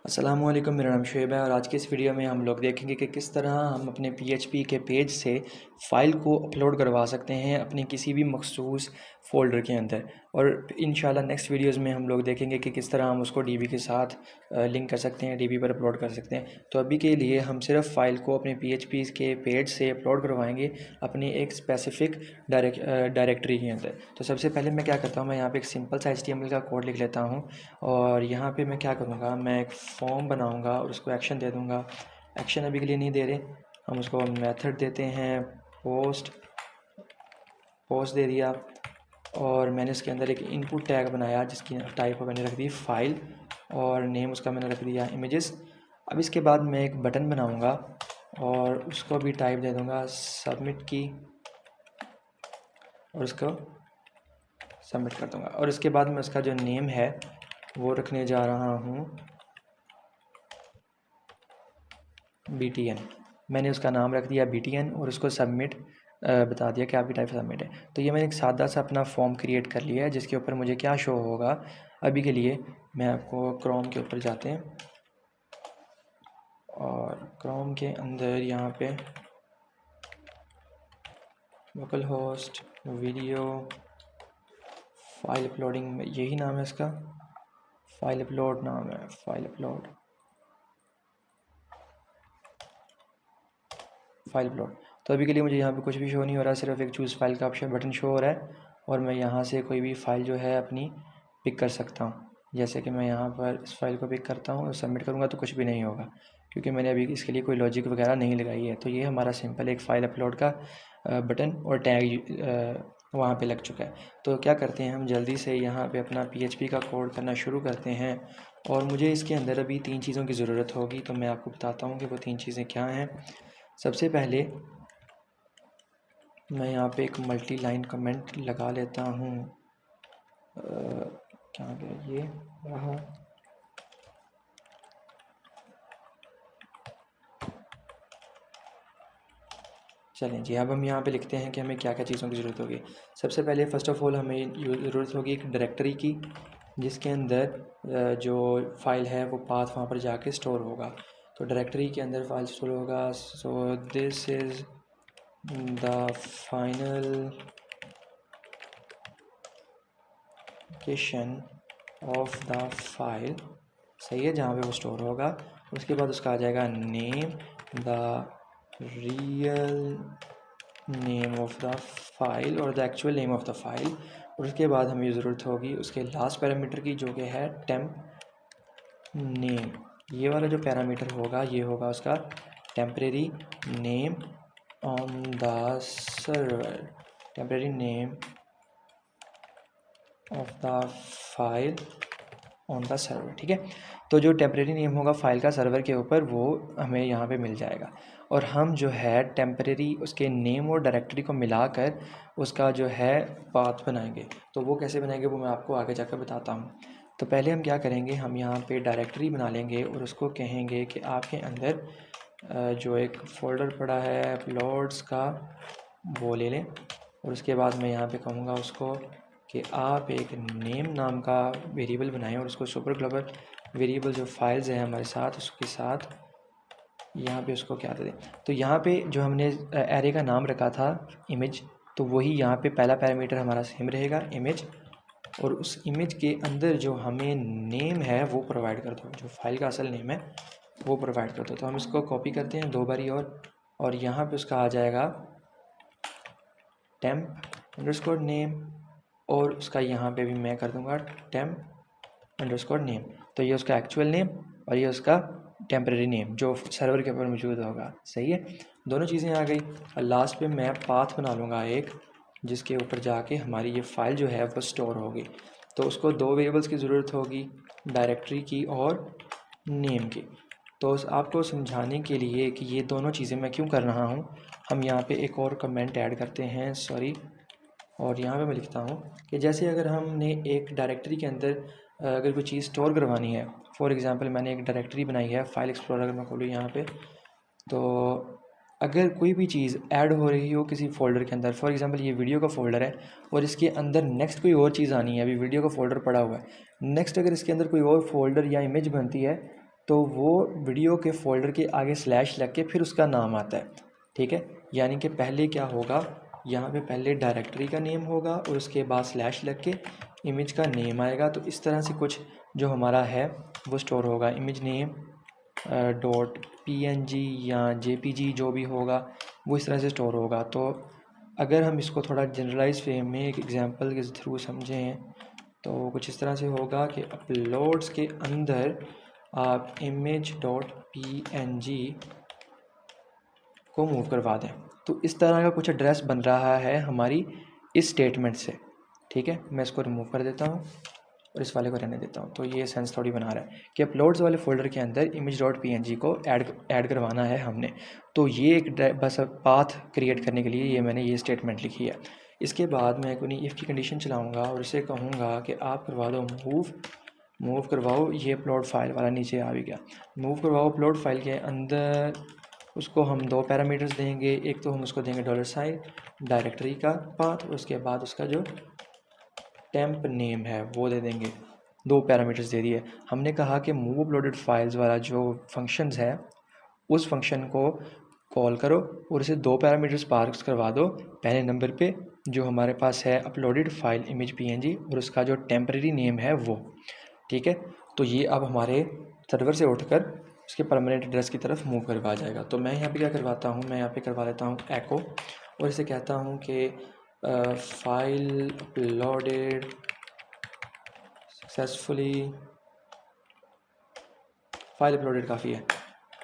अस्सलामुअलैकुम, मेरा नाम शुएब है और आज की इस वीडियो में हम लोग देखेंगे कि किस तरह हम अपने पीएचपी के पेज से फ़ाइल को अपलोड करवा सकते हैं अपने किसी भी मखसूस फ़ोल्डर के अंदर। और इंशाल्लाह नेक्स्ट वीडियोस में हम लोग देखेंगे कि किस तरह हम उसको डीबी के साथ लिंक कर सकते हैं, डीबी पर अपलोड कर सकते हैं। तो अभी के लिए हम सिर्फ फ़ाइल को अपने पीएचपी के पेज से अपलोड करवाएंगे अपनी एक स्पेसिफ़िक डायरेक्टरी के अंदर। तो सबसे पहले मैं क्या करता हूँ, मैं यहाँ पे एक सिंपल सा HTML का कोड लिख लेता हूँ और यहाँ पे मैं क्या करूँगा, मैं एक फॉर्म बनाऊँगा और उसको एक्शन दे दूँगा। एक्शन अभी के लिए नहीं दे रहे, हम उसको मेथड देते हैं पोस्ट दे दिया। और मैंने इसके अंदर एक इनपुट टैग बनाया जिसकी टाइप मैंने रख दी फाइल और नेम उसका मैंने रख दिया इमेजेस। अब इसके बाद मैं एक बटन बनाऊँगा और उसको भी टाइप दे दूँगा सबमिट की और उसको सबमिट कर दूँगा। और इसके बाद मैं उसका जो नेम है वो रखने जा रहा हूँ BTN। मैंने उसका नाम रख दिया BTN और उसको सबमिट बता दिया कि आपकी टाइप सबमिट है। तो ये मैंने एक सादा सा अपना फॉर्म क्रिएट कर लिया है जिसके ऊपर मुझे क्या शो होगा। अभी के लिए मैं आपको क्रोम के ऊपर जाते हैं और क्रोम के अंदर यहाँ पे local host video file uploading, यही नाम है इसका, फाइल अपलोड नाम है, फाइल अपलोड। तो अभी के लिए मुझे यहाँ पे कुछ भी शो नहीं हो रहा, सिर्फ एक चूज़ फाइल का ऑप्शन बटन शो हो रहा है और मैं यहाँ से कोई भी फ़ाइल जो है अपनी पिक कर सकता हूँ। जैसे कि मैं यहाँ पर इस फाइल को पिक करता हूँ और सबमिट करूँगा तो कुछ भी नहीं होगा क्योंकि मैंने अभी इसके लिए कोई लॉजिक वगैरह नहीं लगाई है। तो ये हमारा सिंपल एक फ़ाइल अपलोड का बटन और टैग वहाँ पे लग चुका है। तो क्या करते हैं, हम जल्दी से यहाँ पे अपना PHP का कोड करना शुरू करते हैं। और मुझे इसके अंदर अभी 3 चीज़ों की ज़रूरत होगी, तो मैं आपको बताता हूँ कि वो 3 चीज़ें क्या हैं। सबसे पहले मैं यहाँ पे एक मल्टी लाइन कमेंट लगा लेता हूँ। क्या गया ये रहा। चलें जी, अब हम यहाँ पे लिखते हैं कि हमें क्या क्या चीज़ों की ज़रूरत होगी। सबसे पहले फ़र्स्ट ऑफ़ ऑल हमें ज़रूरत होगी एक डायरेक्टरी की जिसके अंदर जो फाइल है वो पाथ वहाँ पर जाके स्टोर होगा। तो डायरेक्टरी के अंदर फाइल स्टोर होगा। So this is the final location of the file, सही है, जहाँ पे वो स्टोर होगा। उसके बाद उसका आ जाएगा name, the real name of the file और the actual name of the file. और उसके बाद हमें ज़रूरत होगी उसके लास्ट पैरामीटर की जो कि है टेम्प नेम। ये वाला जो पैरामीटर होगा ये होगा उसका temporary name on the server, temporary name of the file on the server. ठीक है, तो जो टेम्परेरी नेम होगा फाइल का सर्वर के ऊपर वो हमें यहाँ पे मिल जाएगा। और हम जो है टेम्परेरी उसके नेम और डायरेक्टरी को मिलाकर उसका जो है पाथ बनाएंगे। तो वो कैसे बनाएंगे वो मैं आपको आगे जाकर बताता हूँ। तो पहले हम क्या करेंगे, हम यहाँ पे डायरेक्टरी बना लेंगे और उसको कहेंगे कि आपके अंदर जो एक फ़ोल्डर पड़ा है अपलोड्स का वो ले लें। और उसके बाद मैं यहाँ पे कहूँगा उसको कि आप एक नेम नाम का वेरिएबल बनाएं और उसको सुपर ग्लोबल वेरिएबल जो फाइल्स हैं हमारे साथ उसके साथ यहाँ पे उसको क्या दे दें। तो यहाँ पे जो हमने एरे का नाम रखा था इमेज, तो वही यहाँ पे पहला पैरामीटर हमारा सेम रहेगा इमेज। और उस इमेज के अंदर जो हमें नेम है वो प्रोवाइड कर दो, जो फाइल का असल नेम है वो प्रोवाइड कर दो। तो हम इसको कॉपी करते हैं 2 बारी और यहाँ पे उसका आ जाएगा टेम्प अंडरस्कोर नेम और उसका यहाँ पे भी मैं कर दूँगा टेम्प अंडरस्कोर नेम। तो ये उसका एक्चुअल नेम और ये उसका टेम्परेरी नेम जो सर्वर के ऊपर मौजूद होगा। सही है, दोनों चीज़ें आ गई। और लास्ट पे मैं पाथ बना लूँगा एक जिसके ऊपर जाके हमारी ये फ़ाइल जो है वो स्टोर होगी। तो उसको 2 वेरिएबल्स की ज़रूरत होगी, डायरेक्टरी की और नेम की। तो आपको समझाने के लिए कि ये दोनों चीज़ें मैं क्यों कर रहा हूँ, हम यहाँ पे एक और कमेंट ऐड करते हैं, सॉरी। और यहाँ पे मैं लिखता हूँ कि जैसे अगर हमने एक डायरेक्टरी के अंदर अगर कोई चीज़ स्टोर करवानी है, फॉर एग्ज़ाम्पल मैंने एक डायरेक्टरी बनाई है फाइल एक्सप्लोरर, अगर मैं खोलूँ यहाँ पे, तो अगर कोई भी चीज़ ऐड हो रही हो किसी फ़ोल्डर के अंदर, फॉर एग्ज़ाम्पल ये वीडियो का फ़ोल्डर है और इसके अंदर नेक्स्ट कोई और चीज़ आनी है, अभी वीडियो का फ़ोल्डर पड़ा हुआ है, नेक्स्ट अगर इसके अंदर कोई और फ़ोल्डर या इमेज बनती है तो वो वीडियो के फ़ोल्डर के आगे स्लैश लग के फिर उसका नाम आता है, ठीक है। यानी कि पहले क्या होगा, यहाँ पे पहले डायरेक्टरी का नेम होगा और उसके बाद स्लैश लग के इमेज का नेम आएगा। तो इस तरह से कुछ जो हमारा है वो स्टोर होगा, इमेज नेम डॉट PNG या JPG जो भी होगा वो इस तरह से स्टोर होगा। तो अगर हम इसको थोड़ा जनरलाइज वे में एक एग्जांपल के थ्रू समझें तो कुछ इस तरह से होगा कि अपलोड्स के अंदर आप image.png को मूव करवा दें। तो इस तरह का कुछ एड्रेस बन रहा है हमारी इस स्टेटमेंट से, ठीक है। मैं इसको रिमूव कर देता हूँ और इस वाले को रहने देता हूँ। तो ये सेंस थोड़ी बना रहा है कि अपलोड्स वाले फ़ोल्डर के अंदर image.png को ऐड करवाना है हमने। तो ये एक बस पाथ क्रिएट करने के लिए ये मैंने ये स्टेटमेंट लिखी है। इसके बाद मैं अपनी इफ़ की कंडीशन चलाऊँगा और इसे कहूँगा कि आप करवा दो मूव करवाओ, ये अपलोड फाइल वाला नीचे आ भी गया। मूव करवाओ अपलोड फाइल के अंदर उसको हम 2 पैरामीटर्स देंगे। एक तो हम उसको देंगे $, डायरेक्टरी का पाथ, उसके बाद उसका जो टेम्प नेम है वो दे देंगे। 2 पैरामीटर्स दे दिए। हमने कहा कि मूव अपलोडेड फाइल्स वाला जो फंक्शंस है उस फंक्शन को कॉल करो और इसे 2 पैरामीटर्स पास करवा दो। पहले नंबर पे जो हमारे पास है अपलोडेड फाइल इमेज PNG और उसका जो टेम्परेरी नेम है वो, ठीक है। तो ये अब हमारे सर्वर से उठकर उसके परमानेंट एड्रेस की तरफ मूव करवा जाएगा। तो मैं यहाँ पे क्या करवाता हूँ, मैं यहाँ पे करवा देता हूँ एको और इसे कहता हूँ कि file uploaded successfully, file uploaded काफ़ी है।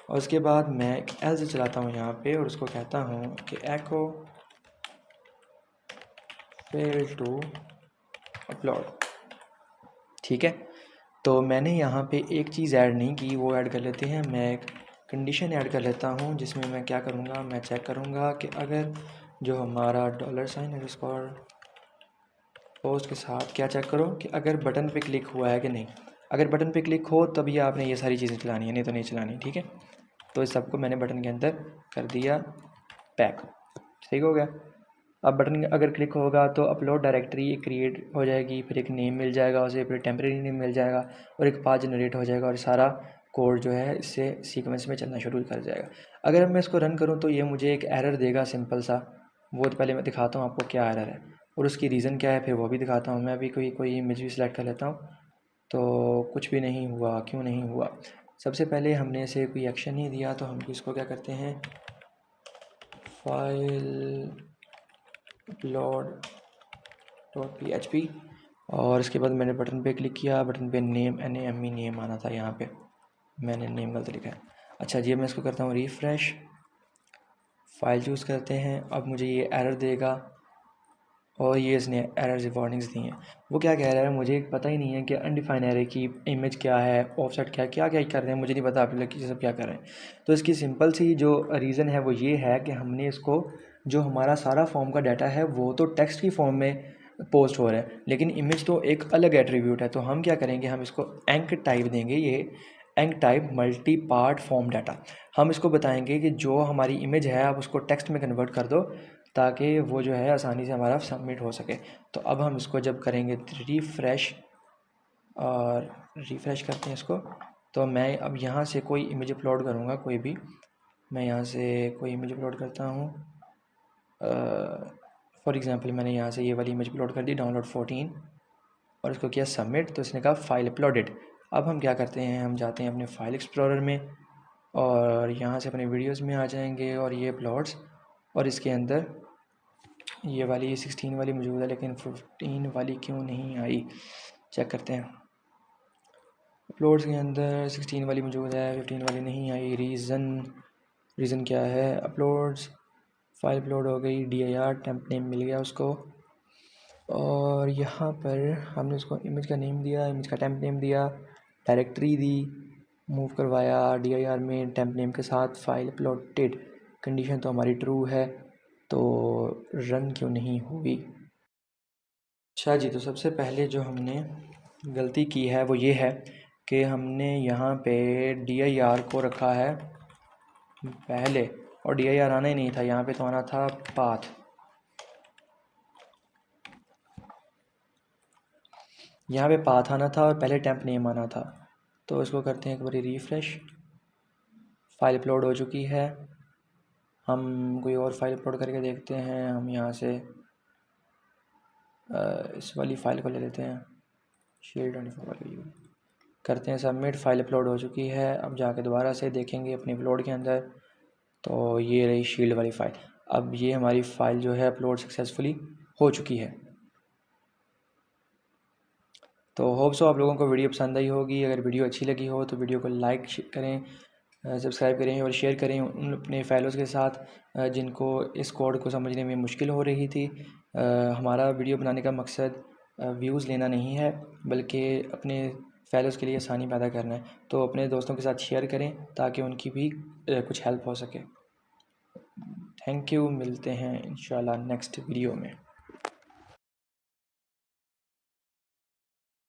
और उसके बाद मैं एक एल्स चलाता हूँ यहाँ पे और उसको कहता हूँ कि एको फेल टू अपलोड, ठीक है। तो मैंने यहाँ पे एक चीज़ ऐड नहीं की, वो ऐड कर लेते हैं। मैं एक कंडीशन ऐड कर लेता हूँ जिसमें मैं क्या करूँगा, मैं चेक करूँगा कि अगर जो हमारा $_ पोस्ट के साथ क्या चेक करो कि अगर बटन पे क्लिक हुआ है कि नहीं। अगर बटन पे क्लिक हो तभी आपने ये सारी चीज़ें चलानी है, नहीं तो नहीं चलानी, ठीक है। तो इस सबको मैंने बटन के अंदर कर दिया पैक, ठीक हो गया। अब बटन अगर क्लिक होगा तो अपलोड डायरेक्टरी क्रिएट हो जाएगी, फिर एक नेम मिल जाएगा उसे, फिर टेम्परेरी नेम मिल जाएगा और एक पाथ जनरेट हो जाएगा और सारा कोड जो है इससे सीक्वेंस में चलना शुरू कर जाएगा। अगर मैं इसको रन करूँ तो ये मुझे एक एरर देगा सिंपल सा। वो तो पहले मैं दिखाता हूँ आपको क्या एरर है और उसकी रीज़न क्या है, फिर वो भी दिखाता हूँ। मैं अभी कोई इमेज भी सिलेक्ट कर लेता हूँ। तो कुछ भी नहीं हुआ, क्यों नहीं हुआ? सबसे पहले हमने इसे कोई एक्शन नहीं दिया, तो हम इसको क्या करते हैं, फाइल अपलोड .php और इसके बाद मैंने बटन पे क्लिक किया। बटन पे नेम NAME नेम आना था, यहाँ पे मैंने नेम गलत लिखा है। अच्छा जी, मैं इसको करता हूँ रिफ़्रेश, फाइल चूज़ करते हैं। अब मुझे ये एरर देगा और ये इसने एरर्स वार्निंग्स दी हैं। वो क्या कह रहा है मुझे पता ही नहीं है कि अनडिफाइन एरे की इमेज क्या है, ऑफसेट क्या क्या क्या कर रहे हैं, मुझे नहीं पता आप लोग ये सब क्या कर रहे हैं। तो इसकी सिंपल सी जो रीज़न है वो ये है कि हमने इसको, जो हमारा सारा फॉर्म का डाटा है वो तो टेक्स्ट की फॉर्म में पोस्ट हो रहा है, लेकिन इमेज तो एक अलग एट्रीब्यूट है। तो हम क्या करेंगे, हम इसको एंक टाइप देंगे, ये enctype multi part form data. हम इसको बताएंगे कि जो हमारी इमेज है आप उसको टेक्स्ट में कन्वर्ट कर दो ताकि वो जो है आसानी से हमारा सबमिट हो सके। तो अब हम इसको जब करेंगे रिफ़्रेश और रिफ़्रेश करते हैं इसको, तो मैं अब यहाँ से कोई इमेज अपलोड करूँगा, कोई भी मैं यहाँ से कोई इमेज अपलोड करता हूँ। फॉर एग्ज़ाम्पल मैंने यहाँ से ये वाली इमेज अपलोड कर दी डाउनलोड 14 और इसको किया सबमिट, तो इसने कहा फ़ाइल अपलोडेड। अब हम क्या करते हैं, हम जाते हैं अपने फ़ाइल एक्सप्लोरर में और यहाँ से अपने वीडियोज़ में आ जाएंगे और ये अपलोड्स, और इसके अंदर ये वाली 16 वाली मौजूद है लेकिन 15 वाली क्यों नहीं आई, चेक करते हैं। अपलोड्स के अंदर 16 वाली मौजूद है, 15 वाली नहीं आई। रीज़न क्या है, अपलोड्स फाइल अपलोड हो गई, dir टेम्प नेम मिल गया उसको और यहाँ पर हमने उसको इमेज का नेम दिया, इमेज का टेम्प नेम दिया, डायरेक्टरी दी, मूव करवाया dir में टेम्प नेम के साथ, फाइल अपलोडेड, कंडीशन तो हमारी ट्रू है, तो रन क्यों नहीं हुई। अच्छा जी, तो सबसे पहले जो हमने गलती की है वो ये है कि हमने यहाँ पे dir को रखा है पहले और dir आना ही नहीं था, यहाँ पे तो आना था पाथ। यहाँ पे पाथ आना था और पहले टेम्प नेम आना था। तो इसको करते हैं एक बारी रिफ़्रेश। फ़ाइल अपलोड हो चुकी है। हम कोई और फाइल अपलोड करके देखते हैं। हम यहाँ से इस वाली फ़ाइल को ले लेते हैं, शील्ड 24 वाली करते हैं सबमिट। फ़ाइल अपलोड हो चुकी है। अब जाके दोबारा से देखेंगे अपनी अपलोड के अंदर, तो ये रही शील्ड वाली फ़ाइल। अब ये हमारी फ़ाइल जो है अपलोड सक्सेसफुली हो चुकी है। तो होप सो आप लोगों को वीडियो पसंद आई होगी। अगर वीडियो अच्छी लगी हो तो वीडियो को लाइक करें, सब्सक्राइब करें और शेयर करें उन अपने फेलोज़ के साथ जिनको इस कोड को समझने में मुश्किल हो रही थी। हमारा वीडियो बनाने का मकसद व्यूज़ लेना नहीं है, बल्कि अपने फेलोज़ के लिए आसानी पैदा करना है। तो अपने दोस्तों के साथ शेयर करें ताकि उनकी भी कुछ हेल्प हो सके। थैंक यू, मिलते हैं इंशाल्लाह नेक्स्ट वीडियो में।